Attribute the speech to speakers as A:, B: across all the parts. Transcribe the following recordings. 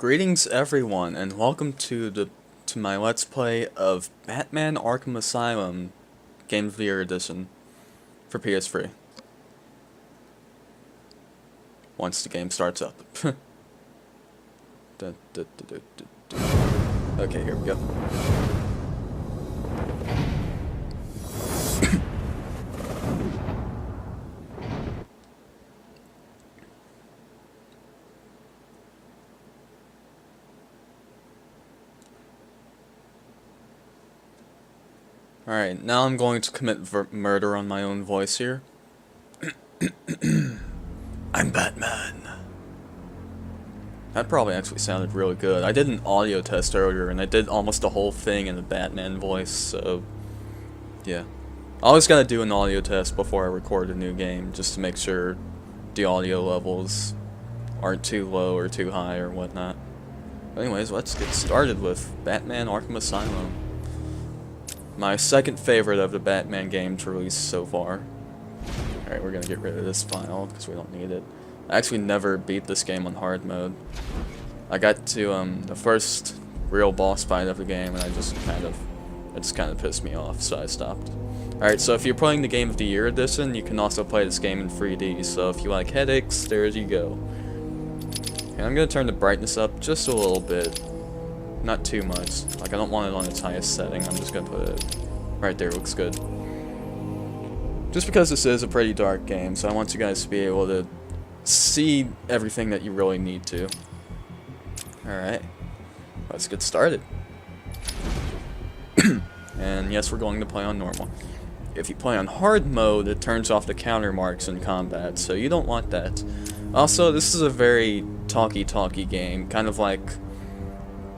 A: Greetings everyone and welcome to my Let's Play of Batman Arkham Asylum Game of the Year Edition for PS3. Once the game starts up. Okay, here we go. Alright, now I'm going to commit murder on my own voice here. I'm Batman. That probably actually sounded really good. I did an audio test earlier and I did almost the whole thing in the Batman voice, so yeah. I always gotta do an audio test before I record a new game, just to make sure the audio levels aren't too low or too high or whatnot. Anyways, let's get started with Batman Arkham Asylum. My second favorite of the Batman games released so far. Alright, we're gonna get rid of this file because we don't need it. I actually never beat this game on hard mode. I got to the first real boss fight of the game and it just kind of pissed me off, so I stopped. Alright, so if you're playing the Game of the Year edition, you can also play this game in 3D, so if you like headaches, there you go. And I'm gonna turn the brightness up just a little bit. Not too much. Like, I don't want it on its highest setting. I'm just gonna put it right there. Looks good. Just because this is a pretty dark game, so I want you guys to be able to see everything that you really need to. Alright. Let's get started. And yes, we're going to play on normal. If you play on hard mode, it turns off the counter marks in combat, so you don't want that. Also, this is a very talky game, kind of like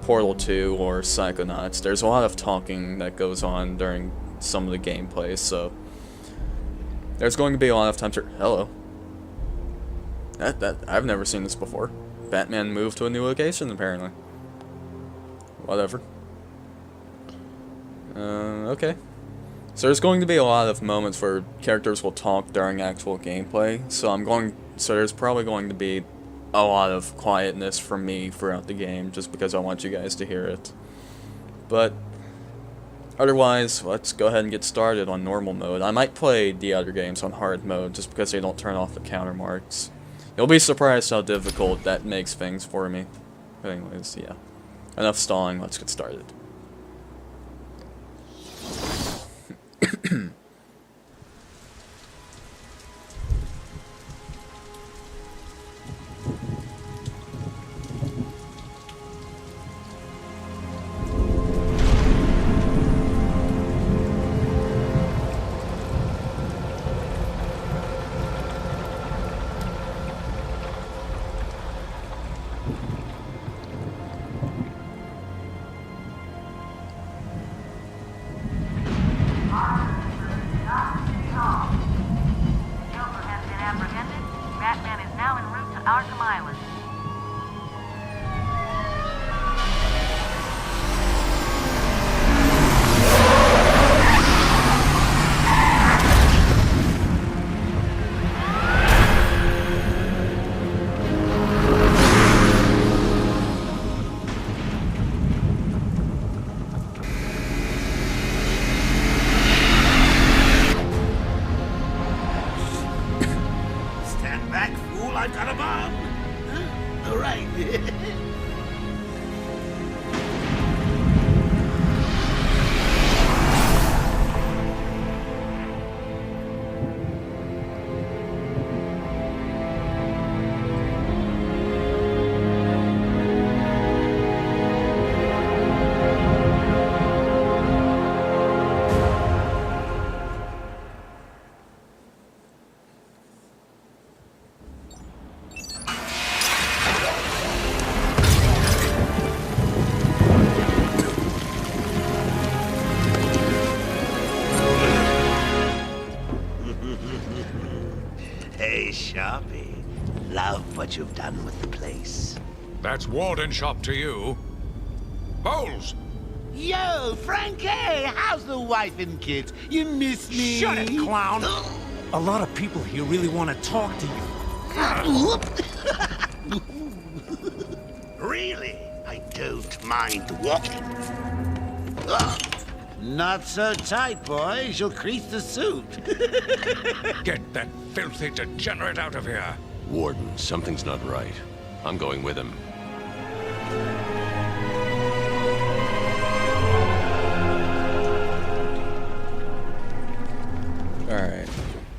A: Portal 2 or Psychonauts. There's a lot of talking that goes on during some of the gameplay, so there's going to be a lot of times where, hello. I've never seen this before. Batman moved to a new location, apparently. Whatever. Okay. So there's going to be a lot of moments where characters will talk during actual gameplay, so there's probably going to be a lot of quietness from me throughout the game, just because I want you guys to hear it. But otherwise, let's go ahead and get started on normal mode. I might play the other games on hard mode, just because they don't turn off the counter marks. You'll be surprised how difficult that makes things for me. But anyways, yeah. Enough stalling, let's get started.
B: Batman is now en route to Arkham Island.
C: I've got a bomb! Huh? All right. Hey, Sharpie. Love what you've done with the place.
D: That's Warden Shop to you. Bowles!
C: Yo, Frankie! How's the wife and kids? You miss me?
E: Shut it, clown! A lot of people here really want to talk to you.
C: Really? I don't mind walking. Ugh. Not so tight, boys. You'll crease the suit.
D: Get that filthy degenerate out of here.
F: Warden, something's not right. I'm going with him.
A: Alright.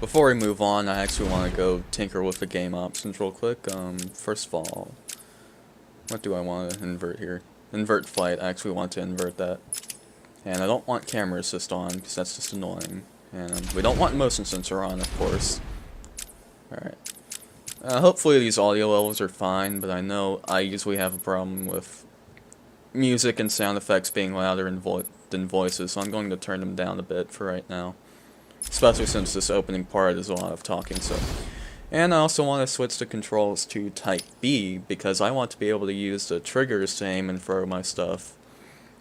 A: Before we move on, I actually want to go tinker with the game options real quick. First of all, what do I want to invert here? Invert flight. I actually want to invert that. And I don't want camera assist on, because that's just annoying. And we don't want motion sensor on, of course. Alright. Hopefully these audio levels are fine, but I know I usually have a problem with music and sound effects being louder than voices, so I'm going to turn them down a bit for right now. Especially since this opening part is a lot of talking, so. And I also want to switch the controls to Type B, because I want to be able to use the triggers to aim and throw my stuff.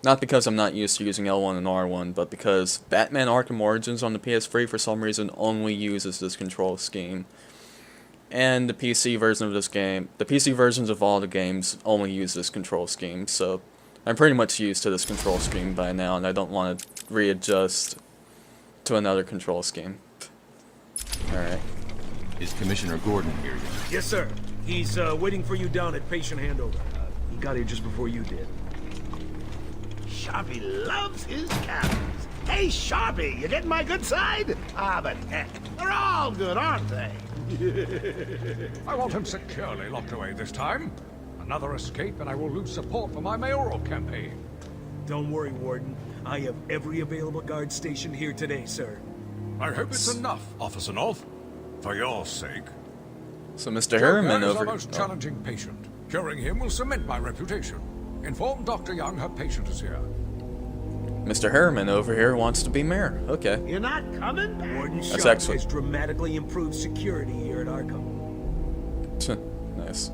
A: Not because I'm not used to using L1 and R1, but because Batman Arkham Origins on the PS3 for some reason only uses this control scheme. And the PC version of this game, the PC versions of all the games only use this control scheme, so I'm pretty much used to this control scheme by now, and I don't want to readjust to another control scheme. Alright.
F: Is Commissioner Gordon here yet?
G: Yes, sir. He's waiting for you down at patient handover. He got here just before you did.
C: Sharpie loves his cabins. Hey, Sharpie, you getting my good side? Ah, but heck, they're all good, aren't they?
D: I want him securely locked away this time. Another escape and I will lose support for my mayoral campaign.
G: Don't worry, Warden. I have every available guard station here today, sir.
D: I hope it's enough, Officer North. For your sake.
A: So Mr. Harriman
D: Joker is
A: over...
D: our most challenging patient. Curing him will cement my reputation. Inform Dr. Young her patient is here.
A: Mr. Harriman over here wants to be mayor. Okay.
C: You're not coming back?
G: Warden
A: That's
G: Sharp
A: actually-
G: has dramatically improved security here at Arkham.
A: Nice.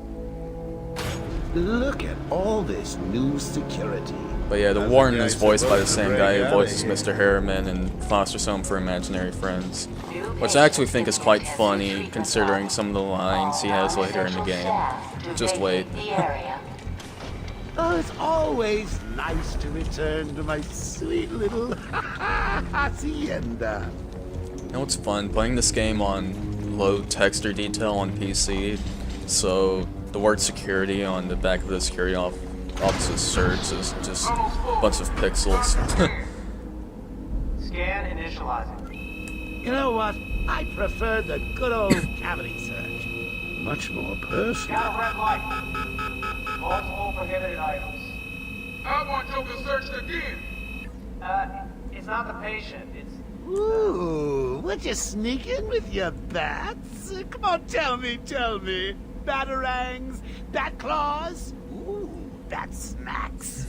C: Look at all this new security.
A: But yeah, the warden is voiced by the same guy who voices Mr. Harriman in Foster's Home for Imaginary Friends. Which I actually think is quite funny, considering some of the lines he has later in the game. Just wait.
C: Oh, it's always nice to return to my sweet little hacienda.
A: You know what's fun? Playing this game on low texture detail on PC, so the word security on the back of the security officer's shirts is just a bunch of pixels.
H: Scan initializing.
C: You know what? I prefer the good old cavity search. Much more personal.
H: Got a red light. Multiple prohibited items.
D: I want Joker searched again.
H: It's not the patient. It's
C: Ooh, would you sneak in with your bats? Come on, tell me. Batarangs, bat claws, ooh, bat smacks.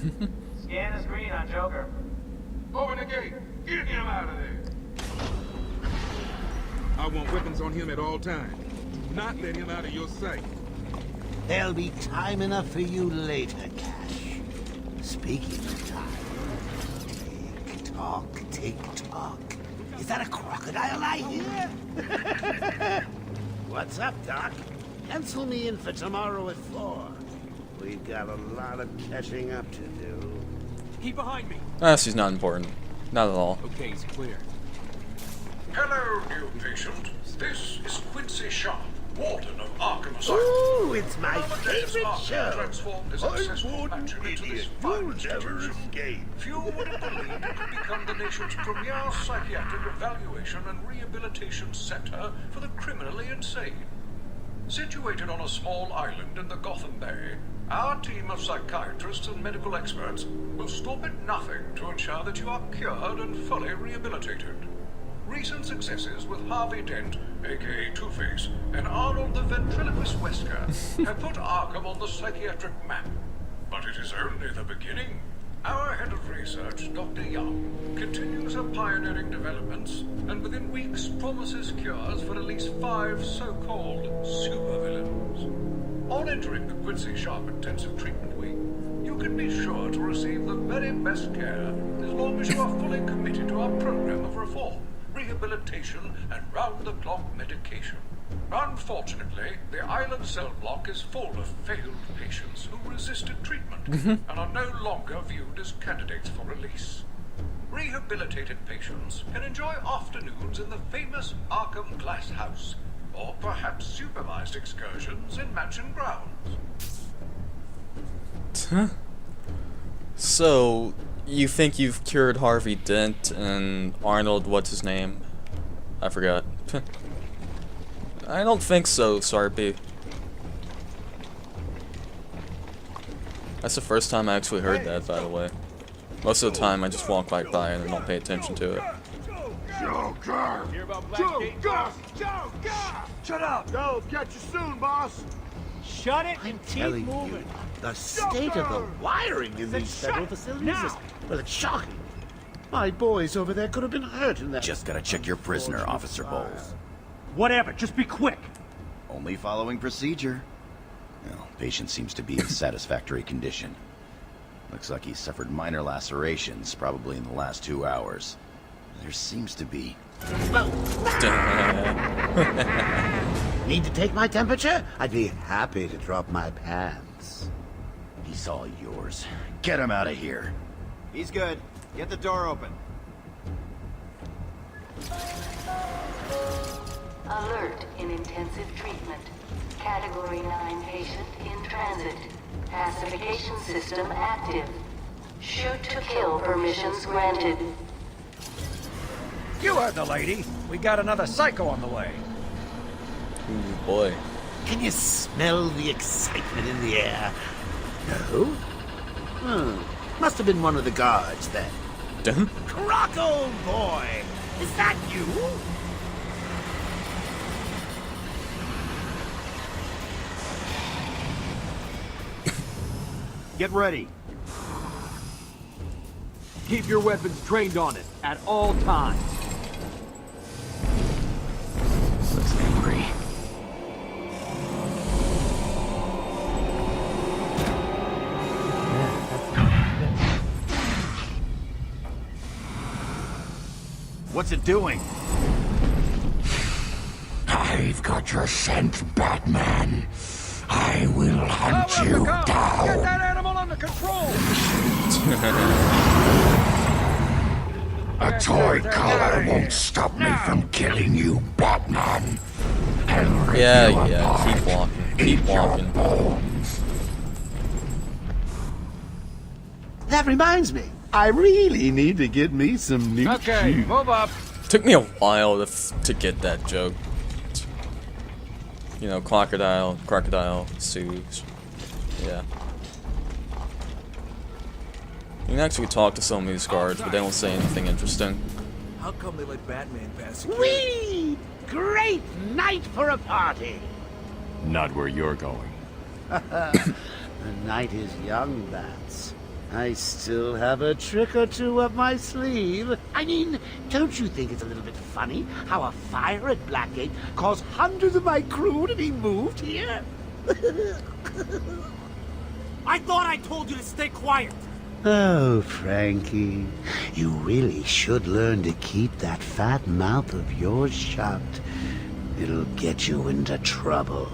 H: scan is green on Joker.
D: Open the gate. Get him out of there.
I: I want weapons on him at all times. Do not let him out of your sight.
C: There'll be time enough for you later, Cash. Speaking of time, tick tock. Is that a crocodile I hear? What's up, Doc? Pencil me in for tomorrow at 4. We've got a lot of catching up to do.
G: Keep behind me.
A: She's not important. Not at all.
G: Okay, he's clear.
D: Hello, new patient. This is Quincy Sharp, Warden of Arkham Asylum.
C: Ooh, it's my
D: Another day's
C: favorite
D: Arkham
C: show.
D: transformed his
C: I'm
D: successful
C: Warden
D: mansion into this
C: Idiot.
D: fine
C: You'll never
D: institution.
C: escape.
D: Few would have believed it could become the nation's premier psychiatric evaluation and rehabilitation center for the criminally insane. Situated on a small island in the Gotham Bay, our team of psychiatrists and medical experts will stop at nothing to ensure that you are cured and fully rehabilitated. Recent successes with Harvey Dent, aka Two-Face, and Arnold the Ventriloquist Wesker have put Arkham on the psychiatric map. But it is only the beginning. Our head of research, Dr. Young, continues her pioneering developments, and within weeks promises cures for at least 5 so-called supervillains. On entering the Quincy Sharp Intensive Treatment Wing, you can be sure to receive the very best care as long as you are fully committed to our program of reform, rehabilitation and round-the-clock medication. Unfortunately, the island cell block is full of failed patients who resisted treatment and are no longer viewed as candidates for release. Rehabilitated patients can enjoy afternoons in the famous Arkham Glass House, or perhaps supervised excursions in mansion grounds.
A: So, you think you've cured Harvey Dent and Arnold, what's his name? I forgot. I don't think so, Sarpy. That's the first time I actually heard that, by the way. Most of the time I just walk by it and I don't pay attention to it.
C: Joker!
H: Hear about Blackgate, boss?
C: Joker!
H: Shut up!
C: Yo, catch you soon, boss!
H: Shut it and keep
C: Telling
H: moving.
C: you, the state of the wiring in these federal facilities is, well, it's shocking. My boys over there could have been hurt in that.
J: Just gotta check your prisoner, Officer Bowles.
H: Whatever, just be quick.
J: Only following procedure. Well, patient seems to be in satisfactory condition. Looks like he suffered minor lacerations, probably in the last 2 hours. There seems to be...
C: Need to take my temperature? I'd be happy to drop my pants.
J: He's all yours. Get him out of here.
E: He's good. Get the door open.
B: Alert in intensive treatment. Category 9 patient in transit. Pacification system active. Shoot to kill permissions granted.
E: You heard the lady. We got another psycho on the way.
A: Ooh, boy.
C: Can you smell the excitement in the air? No? Must have been one of the guards then. Croc, old boy! Is that you?
E: Get ready. Keep your weapons trained on it at all times.
J: Looks angry.
E: What's it doing?
K: I've got your scent, Batman. I will hunt you down.
E: Get that animal under control!
K: A toy collar won't stop me from killing you, Batman. I'll rip you apart,
A: keep walking. Keep walking.
C: That reminds me. I really need to get me some new shoes.
E: Move up.
A: Took me a while to get that joke. You know, crocodile, sues. Yeah. You can actually talk to some of these guards, but they don't say anything interesting.
G: How come they let Batman pass?
C: Whee! Great night for a party!
F: Not where you're going.
C: The night is young, Bats. I still have a trick or two up my sleeve. I mean, don't you think it's a little bit funny how a fire at Blackgate caused hundreds of my crew to be moved here?
H: I thought I told you to stay quiet.
C: Oh, Frankie, you really should learn to keep that fat mouth of yours shut. It'll get you into trouble.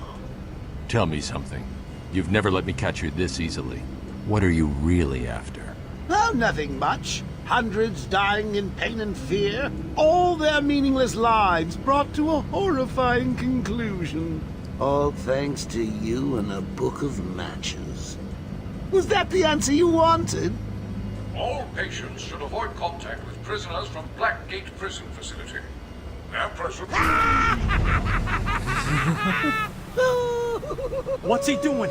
F: Tell me something. You've never let me catch you this easily. What are you really after?
C: Oh, nothing much. Hundreds dying in pain and fear. All their meaningless lives brought to a horrifying conclusion. All thanks to you and a book of matches. Was that the answer you wanted?
D: All patients should avoid contact with prisoners from Blackgate Prison Facility. Their presence...
H: What's he doing?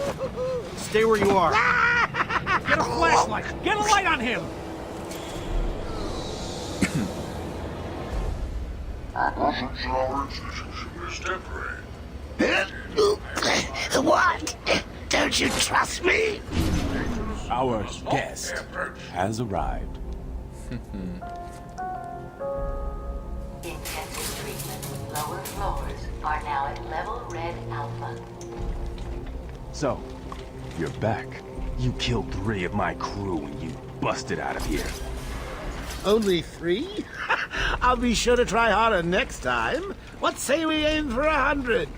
E: Stay where you are.
H: Get a flashlight. Get a light on him.
D: Our presence in our institution is temporary.
C: What? Don't you trust me?
K: Our guest has arrived.
B: Intensive treatment. Lower floors are now at level red alpha.
K: So, you're back. You killed 3 of my crew and you busted out of here.
C: Only 3? I'll be sure to try harder next time. What say we aim for 100?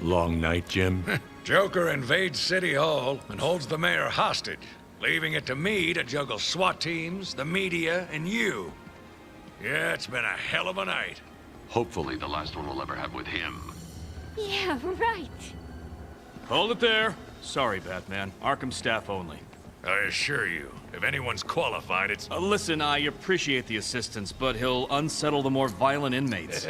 F: Long night, Jim?
D: Joker invades City Hall and holds the mayor hostage, leaving it to me to juggle SWAT teams, the media, and you. Yeah, it's been a hell of a night.
F: Hopefully the last one we'll ever have with him.
L: Yeah, right.
E: Hold it there. Sorry, Batman. Arkham staff only.
D: I assure you, if anyone's qualified, it's...
E: Listen, I appreciate the assistance, but he'll unsettle the more violent inmates.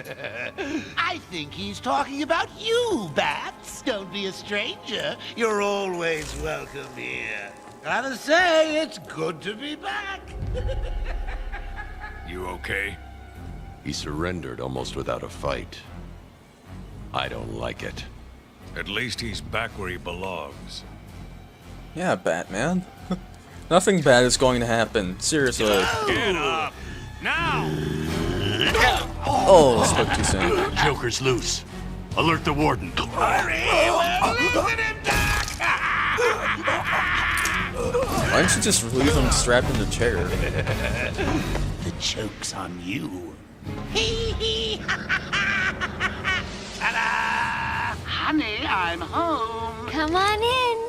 C: I think he's talking about you, Bats. Don't be a stranger. You're always welcome here. Gotta say, it's good to be back.
D: You okay?
F: He surrendered almost without a fight. I don't like it.
D: At least he's back where he belongs.
A: Yeah, Batman. Nothing bad is going to happen. Seriously.
D: Get up! Now!
A: Oh, spoke too soon.
F: Joker's loose. Alert the warden.
C: Hurry, we're losing him, Doc!
A: Why don't you just leave him strapped in the chair?
C: The joke's on you. Hee hee! Ta-da! Honey, I'm home.
L: Come on in.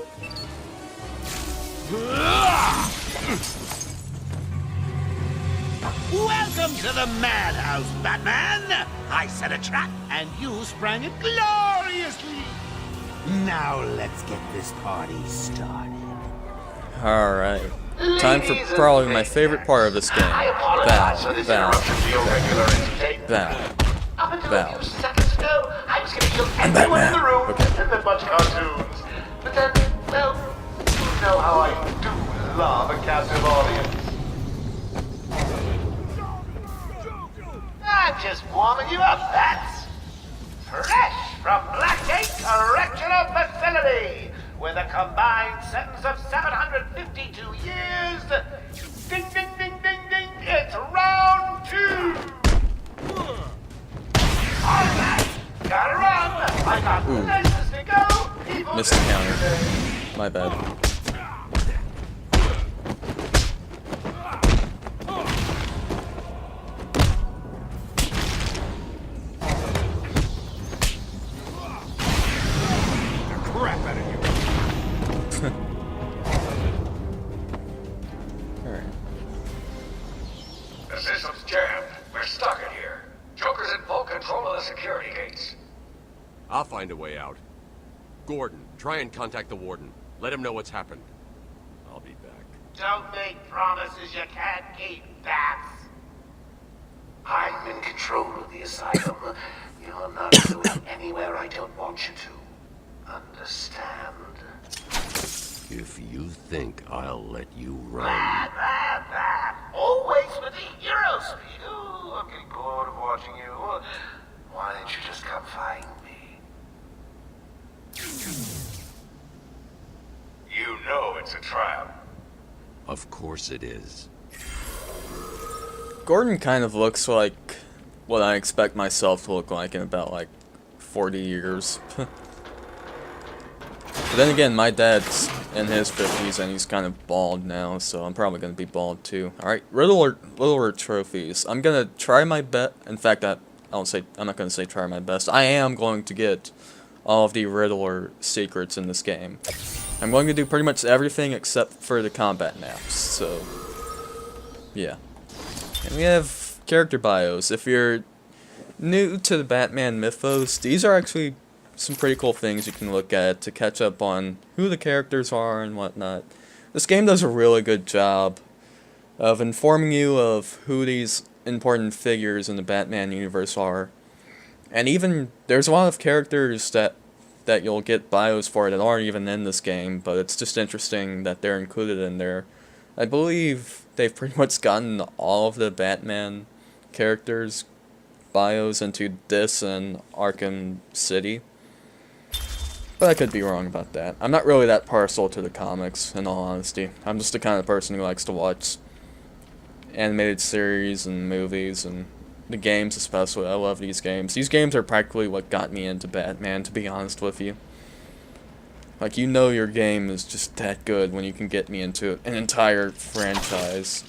C: Welcome to the Madhouse, Batman! I set a trap, and you sprang it gloriously! Now let's get this party started.
A: Alright. Time for probably my favorite part of this game. Val. I'm Batman. Okay.
H: And a bunch of cartoons. But then, well, you know how I do love a captive audience. I'm just warming you up, Bats. Fresh from Blackgate Correctional Facility, with a combined sentence of 752 years. Ding, ding, ding, ding, ding. It's round 2. All right, gotta run. I got places to go. People
A: Missed the counter. My bad.
D: Crap out of you.
A: Alright.
D: The system's jammed. We're stuck in here. Joker's in full control of the security gates.
F: I'll find a way out. Gordon, try and contact the warden. Let him know what's happened. I'll be back.
H: Don't make promises you can't keep, Bats. I'm in control of the asylum. You're not going anywhere I don't want you to. Understand?
F: If you think I'll let you run...
H: Always with the hero speed. Ooh, I'm getting bored of watching you. Why don't you just come find me? You know it's a trap.
F: Of course it is.
A: Gordon kind of looks like what I expect myself to look like in about, like, 40 years. But then again, my dad's in his 50s and he's kind of bald now, so I'm probably going to be bald too. Alright, Riddler trophies. I'm going to try my best. In fact, I'm not going to say try my best. I am going to get all of the Riddler secrets in this game. I'm going to do pretty much everything except for the combat maps, so yeah. And we have character bios. If you're new to the Batman mythos, these are actually some pretty cool things you can look at to catch up on who the characters are and whatnot. This game does a really good job of informing you of who these important figures in the Batman universe are. And even, there's a lot of characters that you'll get bios for that aren't even in this game, but it's just interesting that they're included in there. I believe they've pretty much gotten all of the Batman characters' bios into this and Arkham City. But I could be wrong about that. I'm not really that partial to the comics, in all honesty. I'm just the kind of person who likes to watch animated series and movies and the games especially. I love these games. These games are practically what got me into Batman, to be honest with you. Like, you know your game is just that good when you can get me into an entire franchise.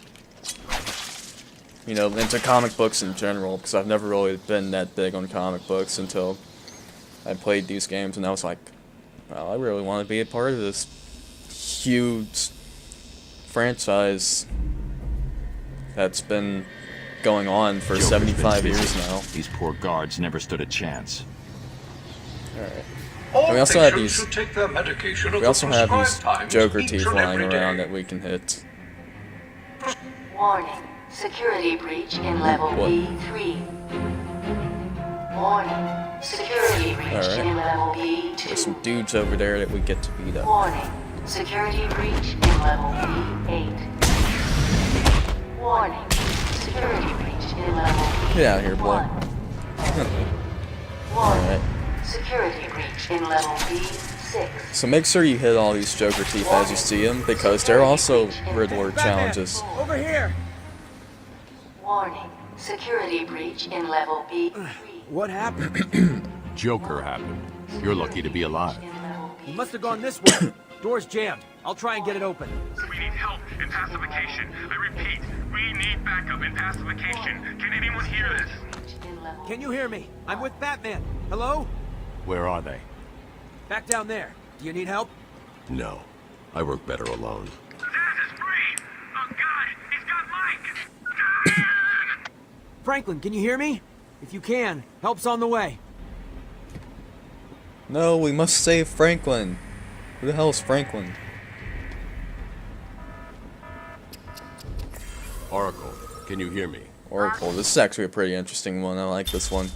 A: You know, into comic books in general, because I've never really been that big on comic books until I played these games, and I was like, well, I really want to be a part of this huge franchise that's been going on for 75 years now.
M: These poor guards never stood a chance.
A: Alright.
D: All
A: We also have
D: patients
A: these.
D: should take their medication at
A: We also
D: the
A: have
D: prescribed
A: these
D: times
A: Joker
D: each
A: teeth
D: and
A: lying
D: every
A: around
D: day.
A: that we can hit.
B: Warning. Security breach in level
A: What?
B: B3. Warning. Security breach
A: Alright.
B: in level
A: There's
B: B2.
A: some dudes over there that we get to beat up.
B: Warning. Security breach in level B8. Warning. Security breach in level B1.
A: Get out of here, boy.
B: Warning.
A: Alright.
B: Security breach in level B6.
A: So make sure you hit all these Joker teeth as you see them, because they're also Riddler challenges.
G: Over here!
B: Warning. Security breach in level B3.
G: What happened?
F: Joker happened. You're lucky to be alive.
G: He must have gone this way. Door's jammed. I'll try and get it open.
N: We need help in pacification. I repeat, we need backup in pacification. Can anyone hear this?
G: Can you hear me? I'm with Batman. Hello?
F: Where are they?
G: Back down there. Do you need help?
F: No. I work better alone.
N: Zaz is free! Oh god, he's got Mike!
G: Franklin, can you hear me? If you can, help's on the way.
A: No, we must save Franklin. Who the hell is Franklin?
F: Oracle, can you hear me?
A: Oracle. This is actually a pretty interesting one. I like this one.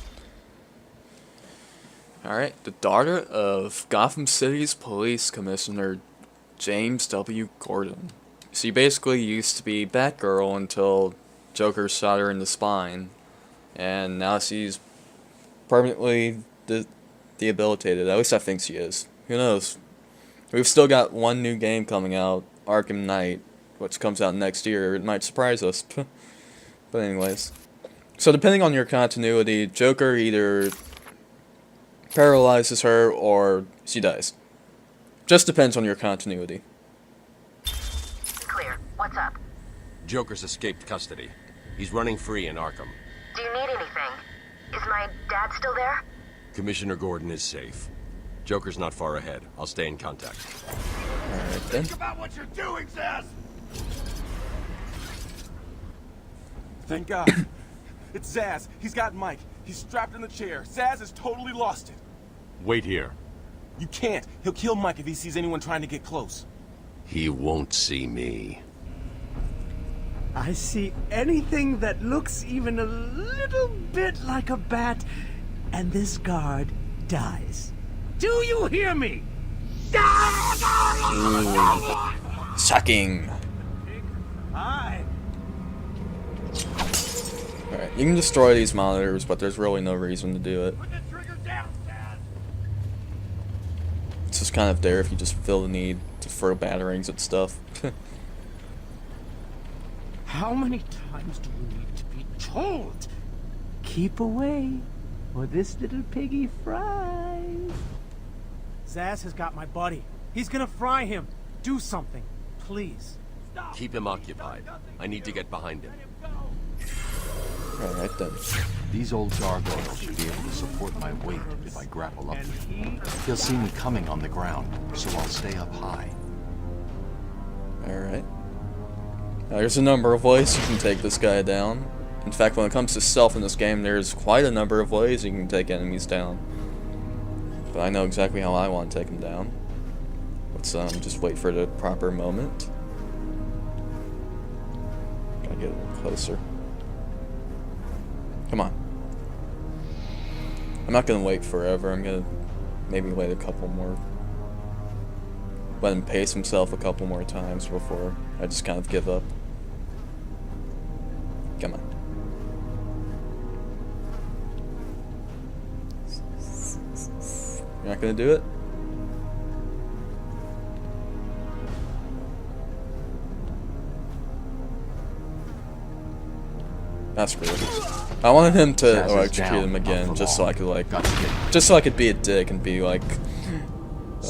A: Alright, the daughter of Gotham City's police commissioner, James W. Gordon. She basically used to be Batgirl until Joker shot her in the spine. And now she's permanently debilitated. At least I think she is. Who knows? We've still got one new game coming out, Arkham Knight, which comes out next year. It might surprise us. But anyways. So depending on your continuity, Joker either paralyzes her or she dies. Just depends on your continuity.
O: Clear. What's up?
F: Joker's escaped custody. He's running free in Arkham.
O: Do you need anything? Is my dad still there?
F: Commissioner Gordon is safe. Joker's not far ahead. I'll stay in contact.
A: Alright then.
H: Think about what you're doing, Zaz!
P: Thank God. It's Zaz. He's got Mike. He's strapped in the chair. Zaz has totally lost it.
F: Wait here.
P: You can't. He'll kill Mike if he sees anyone trying to get close.
F: He won't see me.
Q: I see anything that looks even a little bit like a bat, and this guard dies. Do you hear me?
A: Shocking.
Q: Hi.
A: Alright, you can destroy these monitors, but there's really no reason to do it. It's just kind of there if you just feel the need to throw batarangs at stuff.
Q: How many times do we need to be told? Keep away, or this little piggy fries.
G: Zaz has got my buddy. He's gonna fry him. Do something, please.
F: Keep him occupied. I need to get behind him.
A: Alright then.
M: These old gargoyles should be able to support my weight if I grapple up to them. He'll see me coming on the ground, so I'll stay up high.
A: Alright. Now, there's a number of ways you can take this guy down. In fact, when it comes to stealth in this game, there's quite a number of ways you can take enemies down. But I know exactly how I want to take them down. Let's just wait for the proper moment. Gotta get a little closer. Come on. I'm not gonna wait forever. I'm gonna maybe wait a couple more. Let him pace himself a couple more times before I just kind of give up. Come on. You're not gonna do it? That's screwed. I wanted him to electrocute him again, just so I could like, just so I could be a dick and be like,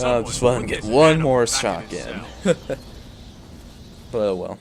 A: Just let him get one more shot in. But oh well.